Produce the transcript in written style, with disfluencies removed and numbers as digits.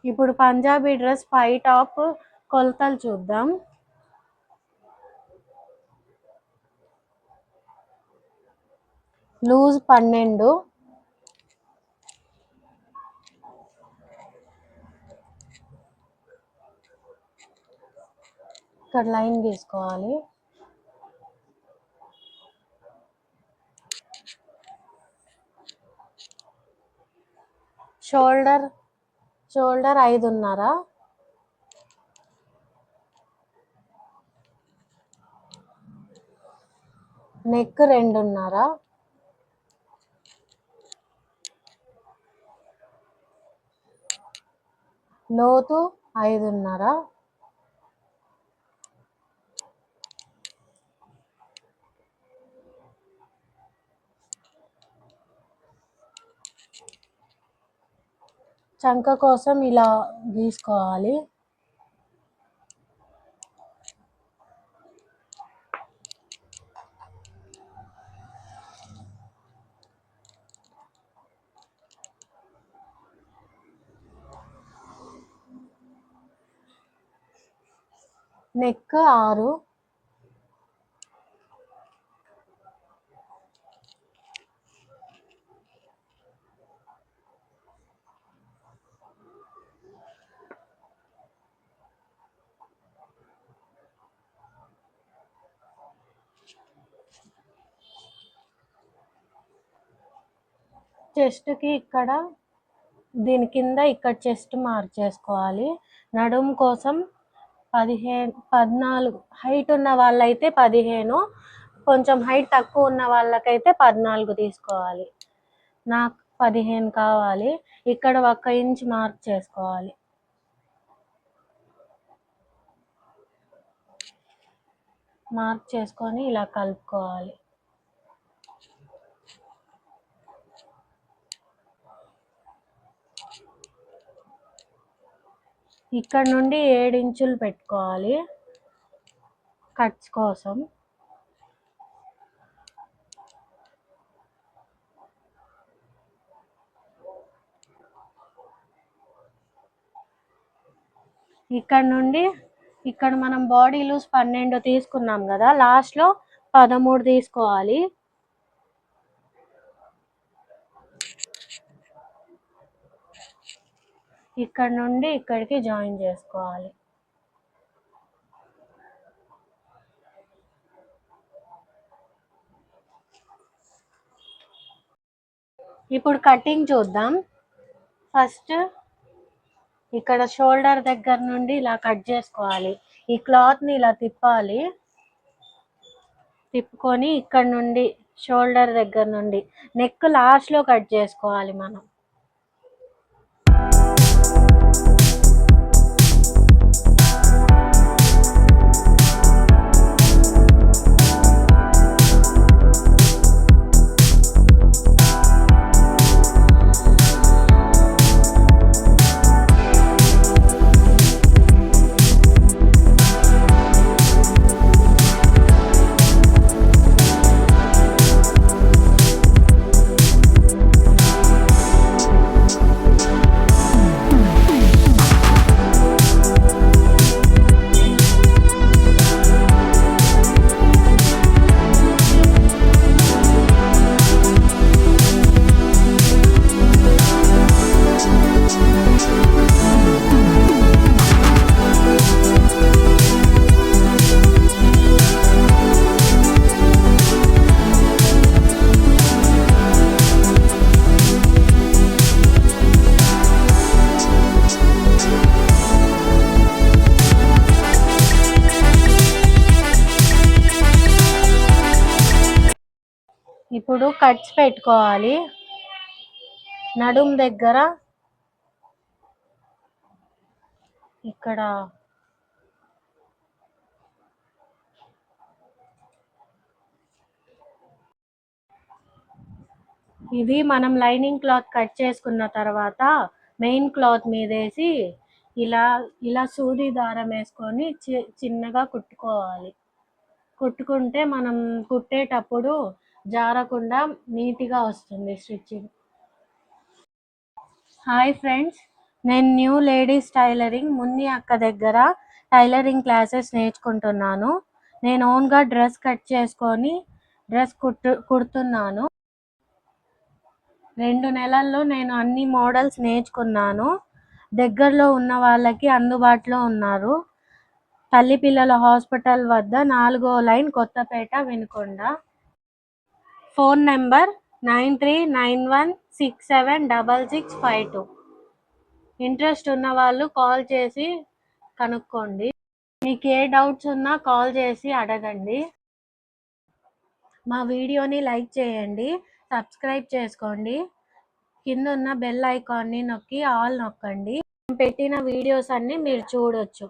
ఇప్పుడు పంజాబీ డ్రెస్ పై టాప్ కొలతలు చూద్దాం. లూజ్ 12, ఇక్కడ లైన్ గీసుకోవాలి. షోల్డర్ 5.5, నెక్ 2.5, లోతు 5.5, చంక కోసం ఇలా గీసుకోవాలి. నెక్ 6, చెస్ట్కి ఇక్కడ దీని కింద ఇక్కడ చెస్ట్ మార్క్ చేసుకోవాలి. నడుము కోసం 14, హైట్ ఉన్న వాళ్ళైతే 15, కొంచెం హైట్ తక్కువ ఉన్న వాళ్ళకైతే 14 తీసుకోవాలి. నాకు 15 కావాలి. ఇక్కడ 1 ఇంచ్ మార్క్ చేసుకోవాలి. మార్క్ చేసుకొని ఇలా కలుపుకోవాలి. ఇక్కడ నుండి 7 ఇంచులు పెట్టుకోవాలి కట్స్ కోసం. ఇక్కడ నుండి ఇక్కడ మనం బాడీ లూజ్ 12 తీసుకున్నాం కదా, లాస్ట్లో 13 తీసుకోవాలి. ఇక్కడ నుండి ఇక్కడికి జాయిన్ చేసుకోవాలి. ఇప్పుడు కటింగ్ చూద్దాం. ఫస్ట్ ఇక్కడ షోల్డర్ దగ్గర నుండి ఇలా కట్ చేసుకోవాలి. ఈ క్లాత్ని ఇలా తిప్పాలి. తిప్పుకొని ఇక్కడ నుండి షోల్డర్ దగ్గర నుండి నెక్ లాస్ట్లో కట్ చేసుకోవాలి మనం. ఇప్పుడు కట్స్ పెట్టుకోవాలి. నడుం దగ్గర ఇక్కడ ఇది మనం లైనింగ్ క్లాత్ కట్ చేసుకున్న తర్వాత మెయిన్ క్లాత్ మీద వేసి ఇలా సూది దారం వేసుకొని చిన్నగా కుట్టుకోవాలి. కుట్టుకుంటే మనం కుట్టేటప్పుడు జారకుండా నీట్గా వస్తుంది స్టిచ్చింగ్. హాయ్ ఫ్రెండ్స్, నేను న్యూ లేడీస్ టైలరింగ్ మున్ని అక్క దగ్గర టైలరింగ్ క్లాసెస్ నేర్చుకుంటున్నాను. నేను ఓన్గా డ్రెస్ కట్ చేసుకొని డ్రెస్ కుడుతున్నాను. 2 నెలల్లో నేను అన్ని మోడల్స్ నేర్చుకున్నాను. దగ్గరలో ఉన్న వాళ్ళకి అందుబాటులో ఉన్నారు. తల్లి పిల్లల హాస్పిటల్ వద్ద 4వ line, Kothapeta, Vinukonda. Phone number 9391676652. Interest ఉన్న వాళ్ళు కాల్ చేసి కనుక్కోండి. మీకు ఏ డౌట్స్ ఉన్నా కాల్ చేసి అడగండి. మా వీడియోని లైక్ చేయండి, సబ్స్క్రైబ్ చేసుకోండి. కింద ఉన్న బెల్ ఐకాన్ని నొక్కి ఆల్ నొక్కండి. పెట్టిన వీడియోస్ అన్నీ మీరు చూడొచ్చు.